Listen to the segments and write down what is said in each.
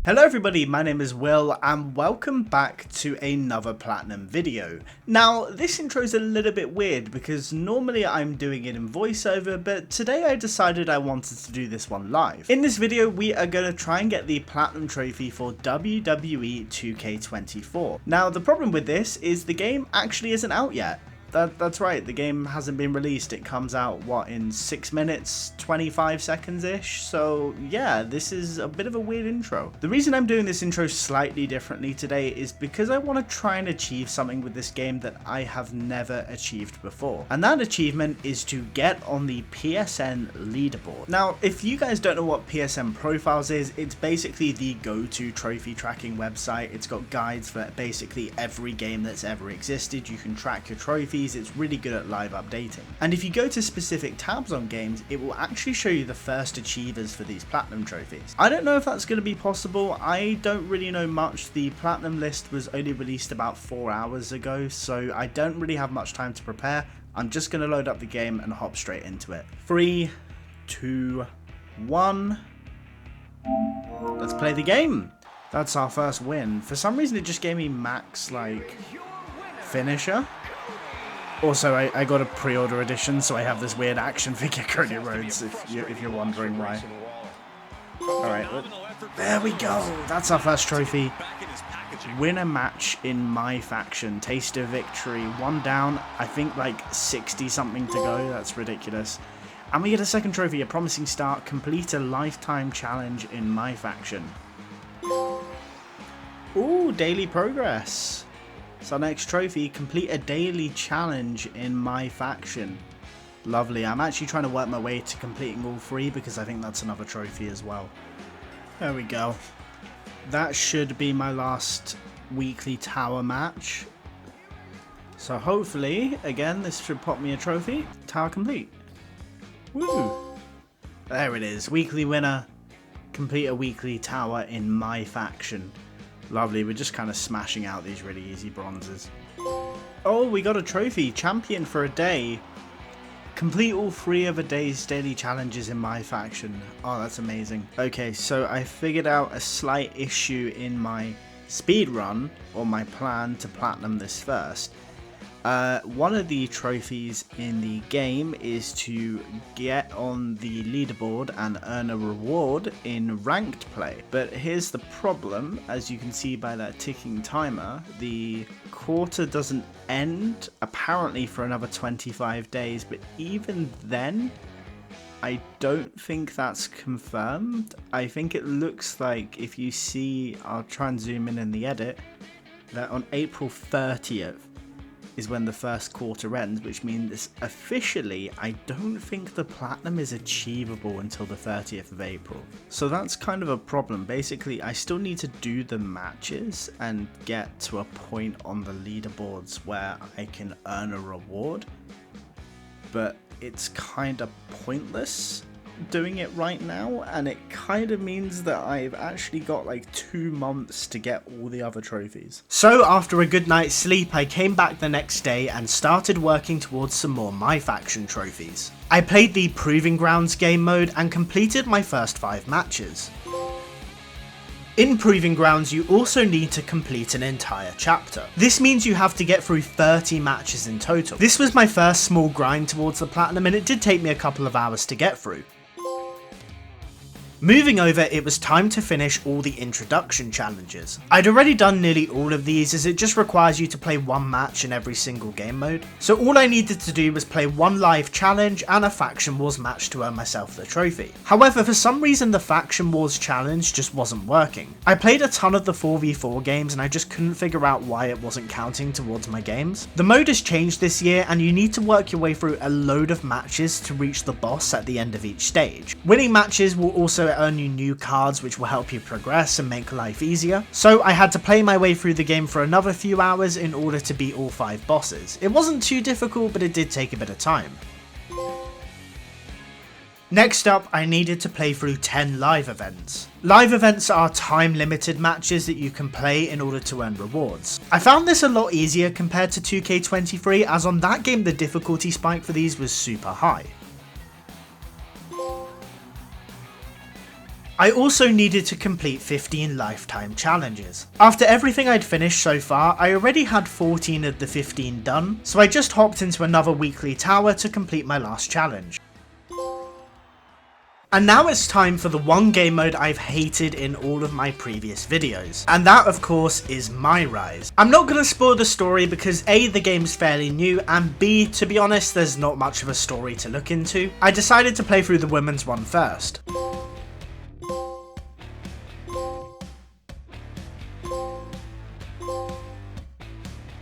Hello everybody, my name is Will and welcome back to another Platinum video. Now this intro is a little bit weird because normally I'm doing it in voiceover, but today I decided I wanted to do this one live. In this video we are going to try and get the Platinum trophy for WWE 2K24. Now the problem with this is the game actually isn't out yet. That's right, the game hasn't been released. It comes out, what, in 6 minutes, 25 seconds-ish? So yeah, this is a bit of a weird intro. The reason I'm doing this intro slightly differently today is because I want to try and achieve something with this game that I have never achieved before. And that achievement is to get on the PSN leaderboard. Now, if you guys don't know what PSN Profiles is, it's basically the go-to trophy tracking website. It's got guides for basically every game that's ever existed. You can track your trophies. It's really good at live updating. And if you go to specific tabs on games, it will actually show you the first achievers for these platinum trophies. I don't know if that's going to be possible. I don't really know much. The platinum list was only released about 4 hours ago, so I don't really have much time to prepare. I'm just going to load up the game and hop straight into it. 3, 2, 1. Let's play the game. That's our first win. For some reason it just gave me max like finisher. Also, I got a pre-order edition, so I have this weird action figure Cody Rhodes, if you're wondering why. Alright, there we go. That's our first trophy. Win a match in MyFaction. Taste of victory. 1 down. I think like 60 something to go. That's ridiculous. And we get a second trophy. A promising start. Complete a lifetime challenge in MyFaction. Ooh, daily progress. So next trophy, complete a daily challenge in MyFaction. Lovely. I'm actually trying to work my way to completing all 3 because I think that's another trophy as well. There we go. That should be my last weekly tower match. So hopefully, again, this should pop me a trophy. Tower complete. Woo! There it is. Weekly winner. Complete a weekly tower in MyFaction. Lovely, we're just kind of smashing out these really easy bronzes. Oh, we got a trophy. Champion for a day. Complete all 3 of a day's daily challenges in MyFaction. Oh, that's amazing. Okay, so I figured out a slight issue in my speed run, or my plan to platinum this first. One of the trophies in the game is to get on the leaderboard and earn a reward in ranked play. But here's the problem, as you can see by that ticking timer, the quarter doesn't end apparently for another 25 days, but even then, I don't think that's confirmed. I think it looks like if you see, I'll try and zoom in the edit, that on April 30th, is when the first quarter ends, which means officially I don't think the platinum is achievable until the 30th of April. So that's kind of a problem. Basically, I still need to do the matches and get to a point on the leaderboards where I can earn a reward, but it's kind of pointless doing it right now, and it kind of means that I've actually got like 2 months to get all the other trophies. So after a good night's sleep, I came back the next day and started working towards some more MyFaction trophies. I played the Proving Grounds game mode and completed my first 5 matches. In Proving Grounds, you also need to complete an entire chapter. This means you have to get through 30 matches in total. This was my first small grind towards the platinum, and it did take me a couple of hours to get through. Moving over, it was time to finish all the introduction challenges. I'd already done nearly all of these, as it just requires you to play 1 match in every single game mode. So all I needed to do was play 1 live challenge and a Faction Wars match to earn myself the trophy. However, for some reason the Faction Wars challenge just wasn't working. I played a ton of the 4v4 games and I just couldn't figure out why it wasn't counting towards my games. The mode has changed this year and you need to work your way through a load of matches to reach the boss at the end of each stage. Winning matches will also earn you new cards which will help you progress and make life easier. So I had to play my way through the game for another few hours in order to beat all 5 bosses. It wasn't too difficult, but it did take a bit of time. Next up, I needed to play through 10 live events. Live events are time limited matches that you can play in order to earn rewards. I found this a lot easier compared to 2K23, as on that game the difficulty spike for these was super high. I also needed to complete 15 lifetime challenges. After everything I'd finished so far, I already had 14 of the 15 done, so I just hopped into another weekly tower to complete my last challenge. And now it's time for the one game mode I've hated in all of my previous videos, and that of course is MyRise. I'm not going to spoil the story because A, the game's fairly new, and B, to be honest, there's not much of a story to look into. I decided to play through the women's one first.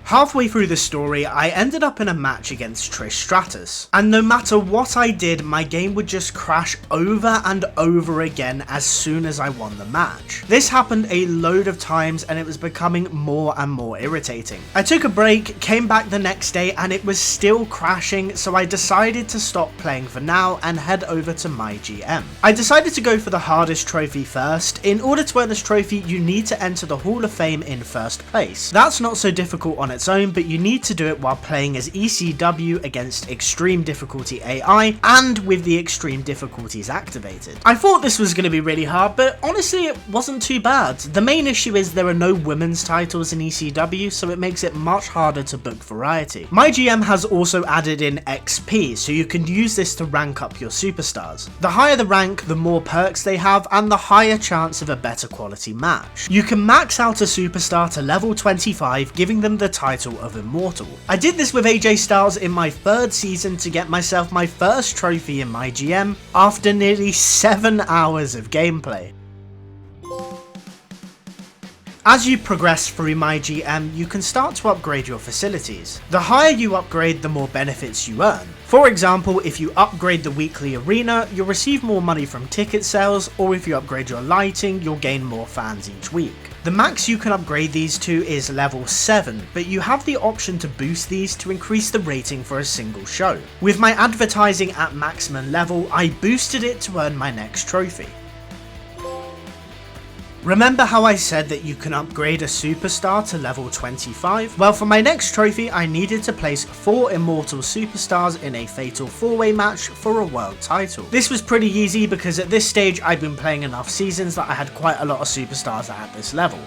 Halfway through the story, I ended up in a match against Trish Stratus, and no matter what I did, my game would just crash over and over again as soon as I won the match. This happened a load of times and it was becoming more and more irritating. I took a break, came back the next day and it was still crashing, so I decided to stop playing for now and head over to MyGM. I decided to go for the hardest trophy first. In order to earn this trophy, you need to enter the Hall of Fame in first place. That's not so difficult on its own, but you need to do it while playing as ECW against extreme difficulty AI and with the extreme difficulties activated. I thought this was going to be really hard, but honestly it wasn't too bad. The main issue is there are no women's titles in ECW, so it makes it much harder to book variety. MyGM has also added in XP, so you can use this to rank up your superstars. The higher the rank, the more perks they have and the higher chance of a better quality match. You can max out a superstar to level 25, giving them the title of Immortal. I did this with AJ Styles in my 3rd season to get myself my first trophy in MyGM after nearly 7 hours of gameplay. As you progress through MyGM, you can start to upgrade your facilities. The higher you upgrade, the more benefits you earn. For example, if you upgrade the weekly arena, you'll receive more money from ticket sales, or if you upgrade your lighting, you'll gain more fans each week. The max you can upgrade these to is level 7, but you have the option to boost these to increase the rating for a single show. With my advertising at maximum level, I boosted it to earn my next trophy. Remember how I said that you can upgrade a superstar to level 25? Well, for my next trophy, I needed to place 4 immortal superstars in a fatal 4-way match for a world title. This was pretty easy because at this stage I'd been playing enough seasons that I had quite a lot of superstars at this level.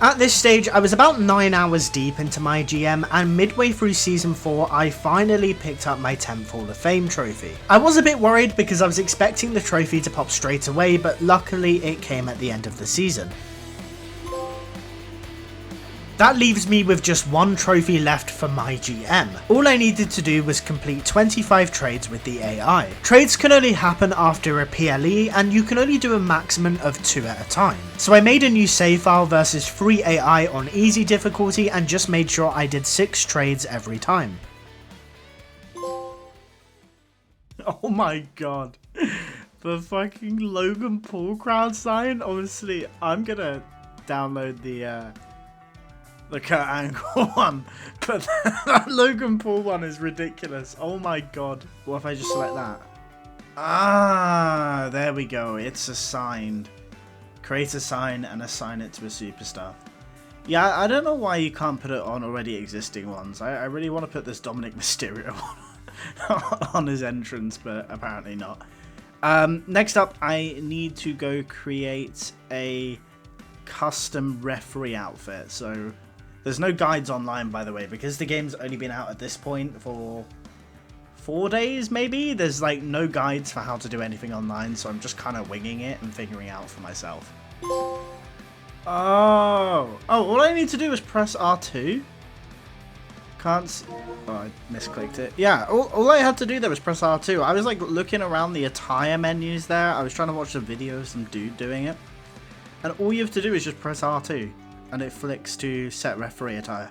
At this stage, I was about 9 hours deep into MyGM, and midway through Season 4, I finally picked up my 10th Hall of Fame trophy. I was a bit worried because I was expecting the trophy to pop straight away, but luckily it came at the end of the season. That leaves me with just 1 trophy left for MyGM. All I needed to do was complete 25 trades with the AI. Trades can only happen after a PLE and you can only do a maximum of 2 at a time. So I made a new save file versus free AI on easy difficulty and just made sure I did 6 trades every time. Oh my god. The fucking Logan Paul crowd sign? Honestly, I'm gonna download the Kurt Angle one, but that Logan Paul one is ridiculous. Oh my god. What if I just select that? Ah, there we go. It's assigned. Create a sign and assign it to a superstar. Yeah, I don't know why you can't put it on already existing ones. I really want to put this Dominic Mysterio one on his entrance, but apparently not. Next up, I need to go create a custom referee outfit. So there's no guides online, by the way, because the game's only been out at this point for 4 days, maybe? There's like no guides for how to do anything online, so I'm just kind of winging it and figuring out for myself. Oh, all I need to do is press R2. Can't see. Oh, I misclicked it. Yeah, all I had to do there was press R2. I was like looking around the attire menus there. I was trying to watch the video of some dude doing it. And all you have to do is just press R2. And it flicks to set referee attire.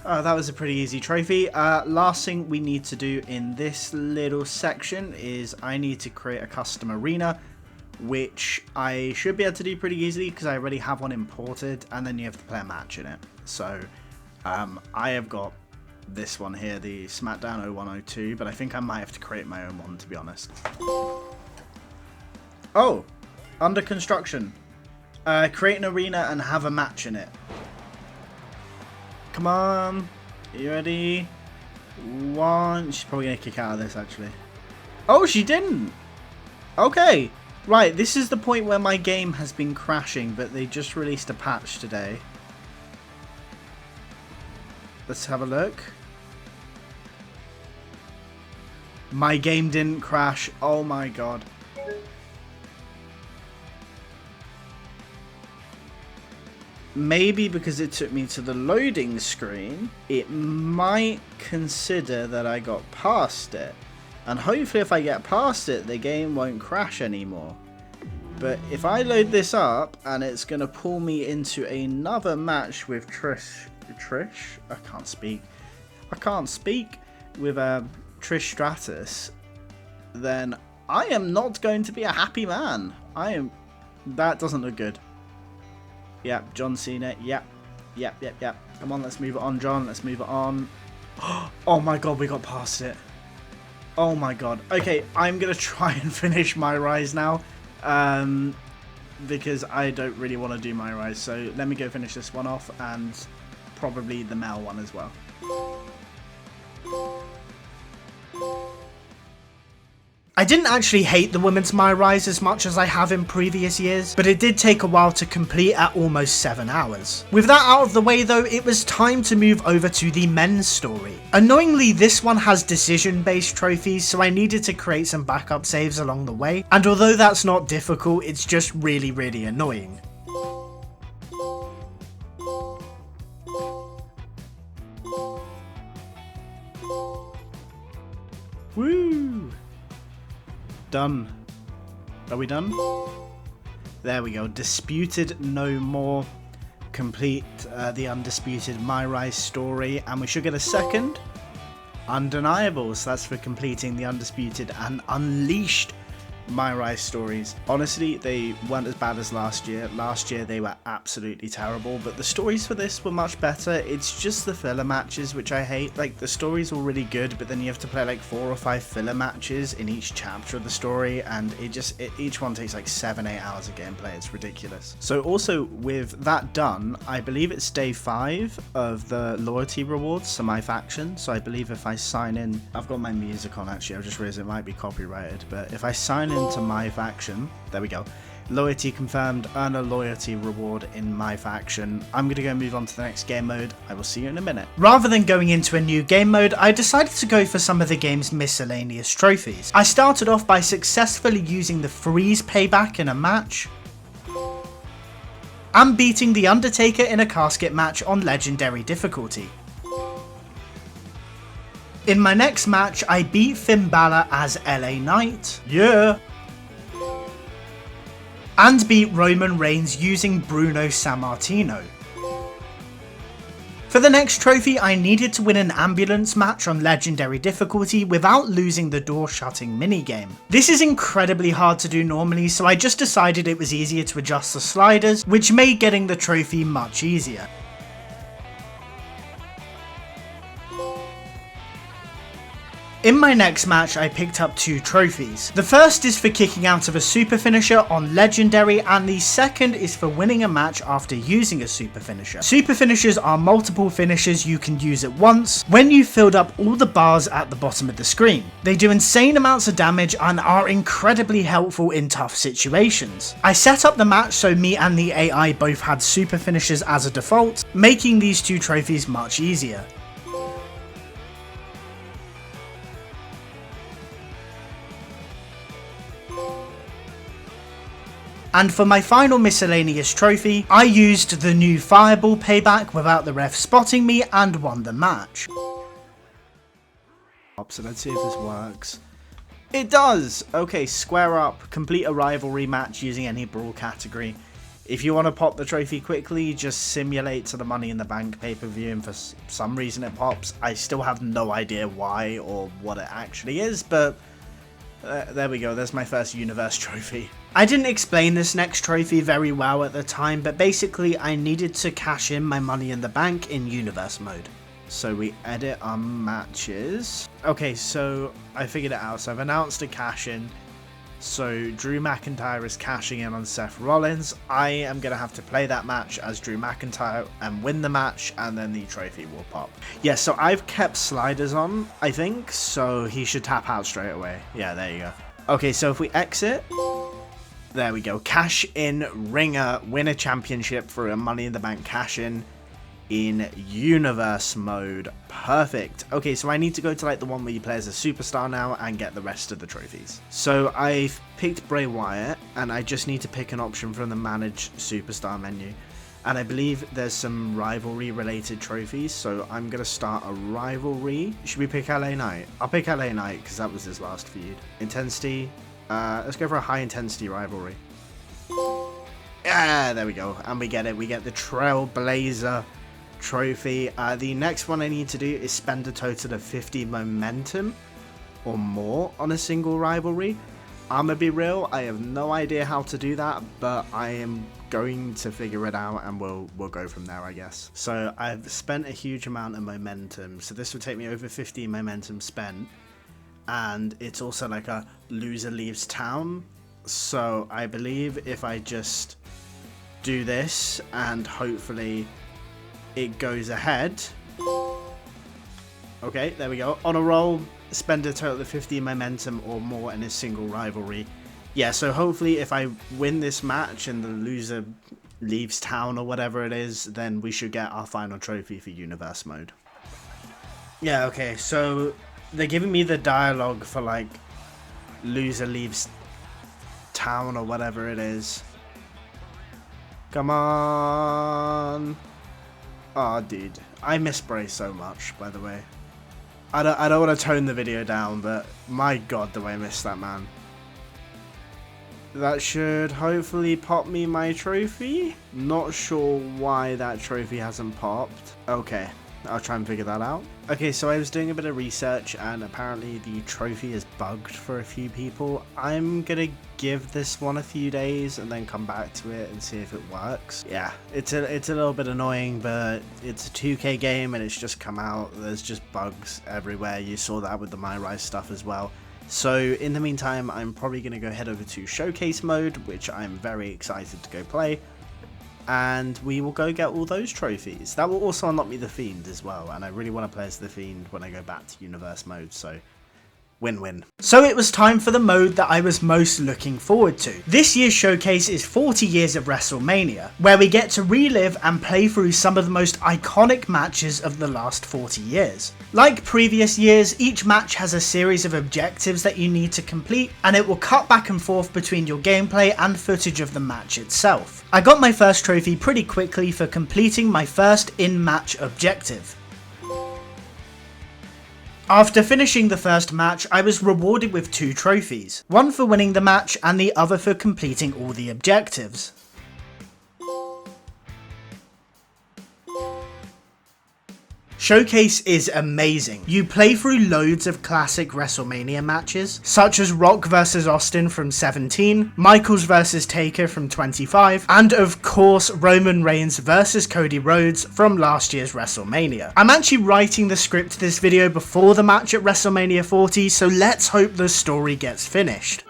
That was a pretty easy trophy. Last thing we need to do in this little section is I need to create a custom arena, which I should be able to do pretty easily because I already have one imported, and then you have to play a match in it. So I have got this one here, the SmackDown 0102, but I think I might have to create my own one, to be honest. Oh, under construction. Create an arena and have a match in it. Come on. Are you ready? 1. She's probably going to kick out of this, actually. Oh, she didn't. Okay. Right, this is the point where my game has been crashing, but they just released a patch today. Let's have a look. My game didn't crash. Oh my god. Maybe because it took me to the loading screen, it might consider that I got past it. And hopefully if I get past it, the game won't crash anymore. But if I load this up and it's going to pull me into another match with Trish? I can't speak. With Trish Stratus, then I am not going to be a happy man. That doesn't look good. Yep, John Cena. Yep. Come on, let's move it on, John. Let's move it on. Oh my god, we got past it. Oh my god. Okay, I'm going to try and finish MyRise now. Because I don't really want to do MyRise. So let me go finish this one off and probably the male one as well. I didn't actually hate the women's MyRise as much as I have in previous years, but it did take a while to complete at almost 7 hours. With that out of the way though, it was time to move over to the men's story. Annoyingly, this one has decision-based trophies, so I needed to create some backup saves along the way, and although that's not difficult, it's just really annoying. Woo! Done. Are we done? There we go. Disputed no more. Complete the undisputed MyRise story, and we should get a second. Undeniable. So that's for completing the undisputed and unleashed MyRise stories. Honestly, they weren't as bad as last year. Last year they were absolutely terrible, but the stories for this were much better. It's just the filler matches which I hate. Like, the stories were really good, but then you have to play like 4 or 5 filler matches in each chapter of the story, and each one takes like 7-8 hours of gameplay. It's ridiculous. So also with that done, I believe it's day 5 of the loyalty rewards, so MyFaction. So I believe if I sign in, I've got my music on actually, I just realized it might be copyrighted, but if I sign into MyFaction, there we go, loyalty confirmed, earn a loyalty reward in MyFaction. I'm gonna go move on to the next game mode. I will see you in a minute. Rather than going into a new game mode, I decided to go for some of the game's miscellaneous trophies. I started off by successfully using the freeze payback in a match, and beating the Undertaker in a casket match on legendary difficulty. In my next match, I beat Finn Balor as LA Knight, yeah, and beat Roman Reigns using Bruno Sammartino. For the next trophy, I needed to win an ambulance match on legendary difficulty without losing the door shutting minigame. This is incredibly hard to do normally, so I just decided it was easier to adjust the sliders, which made getting the trophy much easier. In my next match, I picked up 2 trophies. The first is for kicking out of a super finisher on legendary, and the second is for winning a match after using a super finisher. Super finishers are multiple finishers you can use at once when you've filled up all the bars at the bottom of the screen. They do insane amounts of damage and are incredibly helpful in tough situations. I set up the match so me and the AI both had super finishers as a default, making these 2 trophies much easier. And for my final miscellaneous trophy, I used the new fireball payback without the ref spotting me and won the match. So let's see if this works. It does! Okay, square up, complete a rivalry match using any brawl category. If you want to pop the trophy quickly, just simulate to the Money in the Bank pay-per-view, and for some reason it pops. I still have no idea why or what it actually is, but there we go, there's my first universe trophy. I didn't explain this next trophy very well at the time, but basically I needed to cash in my Money in the Bank in universe mode. So we edit our matches. Okay, so I figured it out. So I've announced a cash in. So Drew McIntyre is cashing in on Seth Rollins. I am going to have to play that match as Drew McIntyre and win the match, and then the trophy will pop. Yeah, so I've kept sliders on, I think, so he should tap out straight away. Yeah, there you go. Okay, so if we exit, there we go. Cash in ringer, win a championship for a Money in the Bank cash in universe mode. Perfect. Okay, so I need to go to like the one where you play as a superstar now and get the rest of the trophies. So I've picked Bray Wyatt and I just need to pick an option from the manage superstar menu, and I believe there's some rivalry related trophies, so I'm gonna start a rivalry. Should we pick LA Knight? I'll pick LA Knight because that was his last feud. Intensity, let's go for a high intensity rivalry. Yeah, there we go, and we get it. We get the Trailblazer trophy. The next one I need to do is spend a total of 50 momentum or more on a single rivalry. I'm gonna be real, I have no idea how to do that, but I am going to figure it out and we'll go from there, I guess. So I've spent a huge amount of momentum, so this would take me over 50 momentum spent, and it's also like a loser leaves town. So I believe if I just do this and hopefully it goes ahead. Okay, there we go. On a roll, spend a total of 50 momentum or more in a single rivalry. Yeah, so hopefully if I win this match and the loser leaves town or whatever it is, then we should get our final trophy for universe mode. Yeah, okay, so they're giving me the dialogue for like loser leaves town or whatever it is. Come on. Oh, dude, I miss Bray so much, by the way. I don't want to tone the video down, but my god, do I miss that man. That should hopefully pop me my trophy. Not sure why that trophy hasn't popped. Okay, I'll try and figure that out. Okay, so I was doing a bit of research and apparently the trophy is bugged for a few people. I'm gonna give this one a few days and then come back to it and see if it works. Yeah, it's a little bit annoying, but it's a 2K game and it's just come out. There's just bugs everywhere. You saw that with the MyRise stuff as well. So in the meantime, I'm probably gonna go head over to showcase mode, which I'm very excited to go play. And we will go get all those trophies. That will also unlock me the Fiend as well, and I really want to play as the Fiend when I go back to universe mode, so win-win. So it was time for the mode that I was most looking forward to. This year's showcase is 40 years of WrestleMania, where we get to relive and play through some of the most iconic matches of the last 40 years. Like previous years, each match has a series of objectives that you need to complete, and it will cut back and forth between your gameplay and footage of the match itself. I got my first trophy pretty quickly for completing my first in-match objective. After finishing the first match, I was rewarded with 2 trophies, one for winning the match and the other for completing all the objectives. Showcase is amazing. You play through loads of classic WrestleMania matches, such as Rock vs Austin from 17, Michaels vs Taker from 25, and of course Roman Reigns vs Cody Rhodes from last year's WrestleMania. I'm actually writing the script to this video before the match at WrestleMania 40, so let's hope the story gets finished.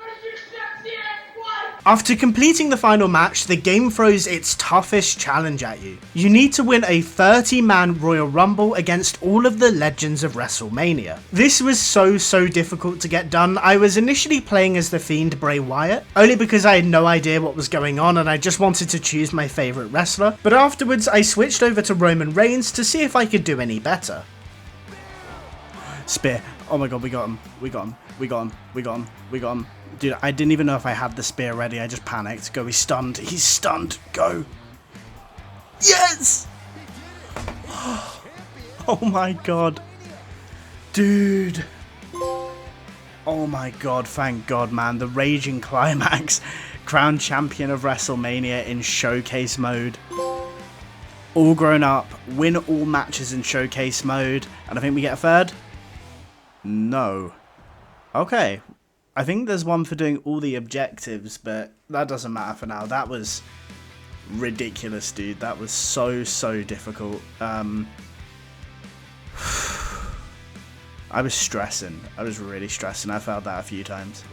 After completing the final match, the game throws its toughest challenge at you. You need to win a 30-man Royal Rumble against all of the legends of WrestleMania. This was so difficult to get done. I was initially playing as the Fiend Bray Wyatt, only because I had no idea what was going on and I just wanted to choose my favourite wrestler, but afterwards I switched over to Roman Reigns to see if I could do any better. Spear. Oh my god, we got him. We got him. We got him. We got him. We got him. Dude, I didn't even know if I had the spear ready. I just panicked. Go, he's stunned. He's stunned. Go. Yes! Oh my god. Dude. Oh my god, thank god, man. The Raging Climax. Crowned champion of WrestleMania in showcase mode. All grown up. Win all matches in showcase mode. And I think we get a third? No. Okay. I think there's one for doing all the objectives, but that doesn't matter for now. That was ridiculous, dude. That was so difficult. I was stressing. I was really stressing. I felt that a few times.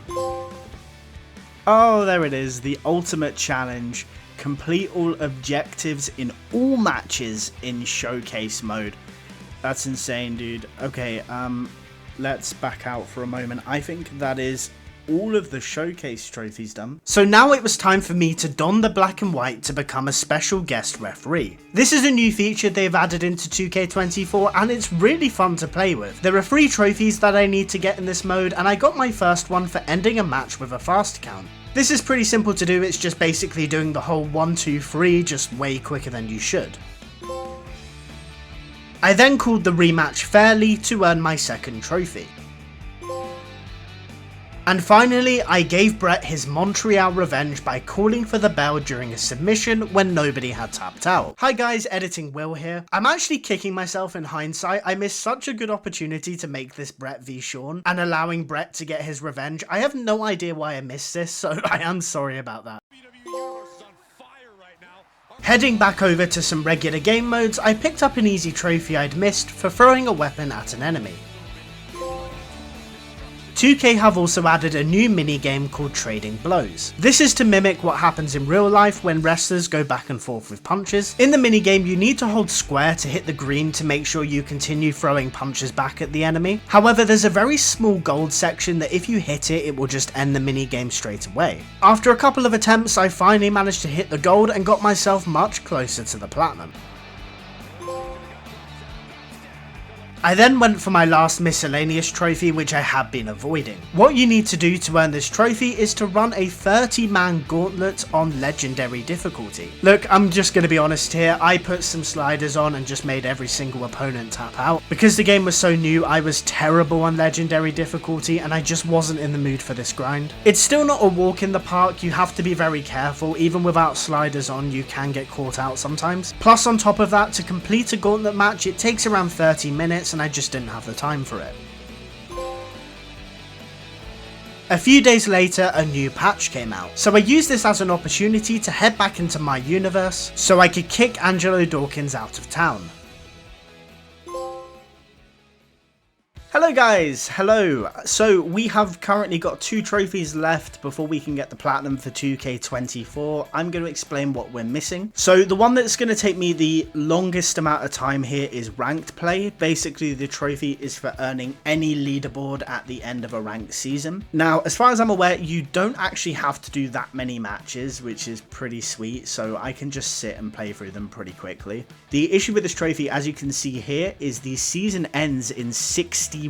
Oh, there it is, the ultimate challenge. Complete all objectives in all matches in showcase mode. That's insane, dude. Okay, let's back out for a moment. I think that is all of the showcase trophies done. So now it was time for me to don the black and white to become a special guest referee. This is a new feature they've added into 2K24 and it's really fun to play with. There are 3 trophies that I need to get in this mode and I got my first one for ending a match with a fast count. This is pretty simple to do, it's just basically doing the whole 1, 2, 3 just way quicker than you should. I then called the rematch fairly to earn my second trophy. And finally, I gave Brett his Montreal revenge by calling for the bell during a submission when nobody had tapped out. Hi guys, Editing Will here. I'm actually kicking myself in hindsight. I missed such a good opportunity to make this Brett v Sean and allowing Brett to get his revenge. I have no idea why I missed this, so I am sorry about that. Heading back over to some regular game modes, I picked up an easy trophy I'd missed for throwing a weapon at an enemy. 2K have also added a new minigame called Trading Blows. This is to mimic what happens in real life when wrestlers go back and forth with punches. In the minigame, you need to hold square to hit the green to make sure you continue throwing punches back at the enemy. However, there's a very small gold section that if you hit it, it will just end the minigame straight away. After a couple of attempts, I finally managed to hit the gold and got myself much closer to the platinum. I then went for my last Miscellaneous trophy, which I had been avoiding. What you need to do to earn this trophy is to run a 30-man gauntlet on Legendary difficulty. Look, I'm just going to be honest here, I put some sliders on and just made every single opponent tap out. Because the game was so new, I was terrible on Legendary difficulty and I just wasn't in the mood for this grind. It's still not a walk in the park, you have to be very careful, even without sliders on you can get caught out sometimes. Plus on top of that, to complete a gauntlet match it takes around 30 minutes and I just didn't have the time for it. A few days later, a new patch came out, so I used this as an opportunity to head back into my universe so I could kick Angelo Dawkins out of town. Hello guys, hello. So we have currently got 2 trophies left before we can get the platinum for 2K24. I'm going to explain what we're missing. So the one that's going to take me the longest amount of time here is ranked play. Basically the trophy is for earning any leaderboard at the end of a ranked season. Now as far as I'm aware you don't actually have to do that many matches, which is pretty sweet, so I can just sit and play through them pretty quickly. The issue with this trophy, as you can see here, is the season ends in 61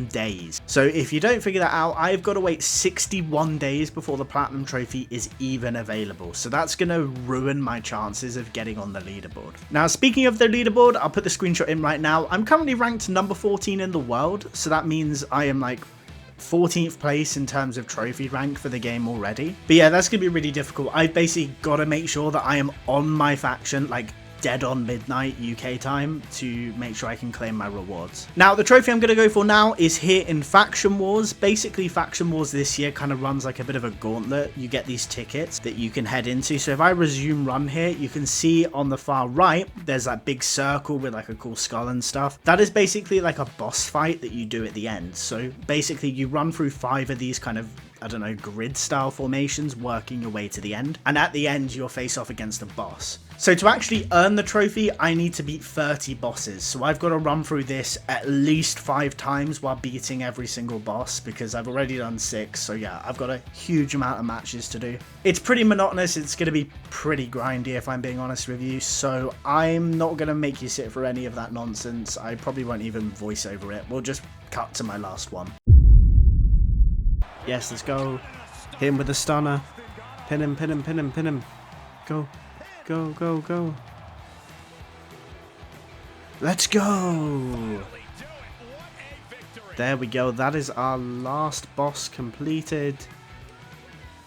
days. So if you don't figure that out, I've got to wait 61 days before the platinum trophy is even available. So that's going to ruin my chances of getting on the leaderboard. Now, speaking of the leaderboard, I'll put the screenshot in right now. I'm currently ranked number 14 in the world. So that means I am like 14th place in terms of trophy rank for the game already. But yeah, that's going to be really difficult. I've basically got to make sure that I am on MyFaction, like dead on midnight UK time, to make sure I can claim my rewards. Now the trophy I'm going to go for now is here in Faction Wars. Basically Faction Wars this year kind of runs like a bit of a gauntlet. You get these tickets that you can head into. So if I resume run here, you can see on the far right there's that big circle with like a cool skull and stuff. That is basically like a boss fight that you do at the end. So basically you run through 5 of these kind of, I don't know, grid style formations, working your way to the end, and at the end you'll face off against a boss. So to actually earn the trophy I need to beat 30 bosses, so I've got to run through this at least 5 times while beating every single boss, because I've already done 6, so yeah, I've got a huge amount of matches to do. It's pretty monotonous, it's going to be pretty grindy if I'm being honest with you, so I'm not going to make you sit for any of that nonsense. I probably won't even voice over it, we'll just cut to my last one. Yes, let's go. Hit him with the stunner. Pin him, pin him, pin him, pin him. Go, go, go, go. Let's go. There we go. That is our last boss completed.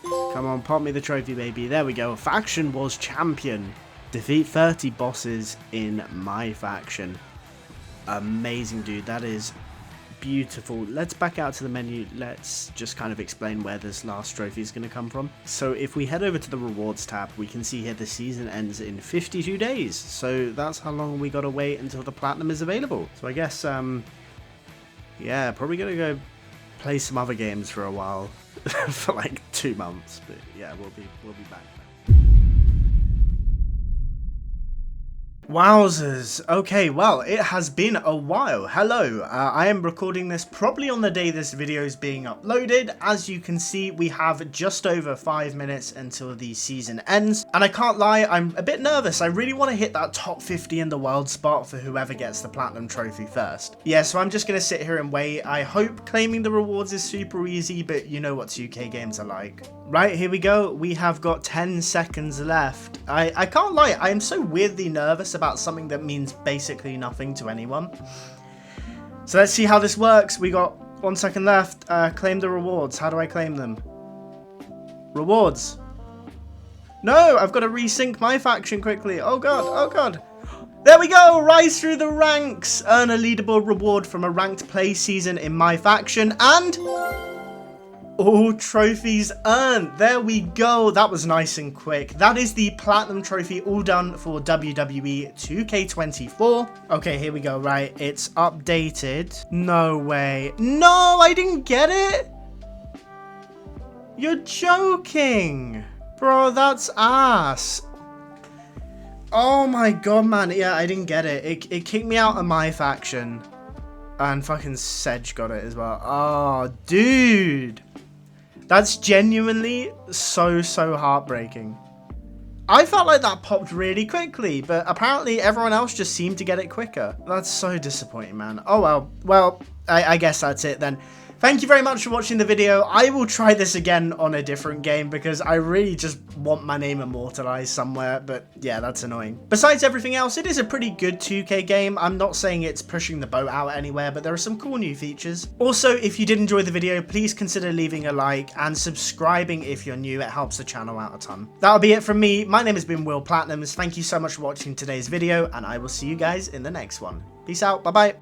Come on, pop me the trophy, baby. There we go. Faction Wars champion. Defeat 30 bosses in MyFaction. Amazing, dude. That is beautiful. Let's back out to the menu. Let's just kind of explain where this last trophy is going to come from. So if we head over to the rewards tab, we can see here the season ends in 52 days. So that's how long we got to wait until the platinum is available. So I guess, yeah, probably going to go play some other games for a while, for like 2 months. But yeah, we'll be back. Wowzers. Okay, well, it has been a while. Hello, I am recording this probably on the day this video is being uploaded. As you can see, we have just over 5 minutes until the season ends. And I can't lie, I'm a bit nervous. I really want to hit that top 50 in the world spot for whoever gets the platinum trophy first. Yeah, so I'm just going to sit here and wait. I hope claiming the rewards is super easy, but you know what 2K games are like. Right, here we go. We have got 10 seconds left. I can't lie, I am so weirdly nervous about something that means basically nothing to anyone. So let's see how this works. We got 1 second left. Claim the rewards. How do I claim them? Rewards. No, I've got to resync MyFaction quickly. Oh god, oh god. There we go, rise through the ranks. Earn a leaderboard reward from a ranked play season in MyFaction and all trophies earned. There we go. That was nice and quick. That is the platinum trophy all done for WWE 2K24. Okay, here we go. Right, it's updated. No way. No, I didn't get it. You're joking. Bro, that's ass. Oh my god, man. Yeah, I didn't get it. It kicked me out of MyFaction. And fucking Sedge got it as well. Oh, dude. That's genuinely so heartbreaking. I felt like that popped really quickly, but apparently everyone else just seemed to get it quicker. That's so disappointing, man. Oh well. Well, I guess that's it then. Thank you very much for watching the video. I will try this again on a different game because I really just want my name immortalized somewhere, but yeah, that's annoying. Besides everything else, it is a pretty good 2K game. I'm not saying it's pushing the boat out anywhere, but there are some cool new features. Also, if you did enjoy the video, please consider leaving a like and subscribing if you're new. It helps the channel out a ton. That'll be it from me. My name has been Will Platinums. Thank you so much for watching today's video, and I will see you guys in the next one. Peace out. Bye-bye.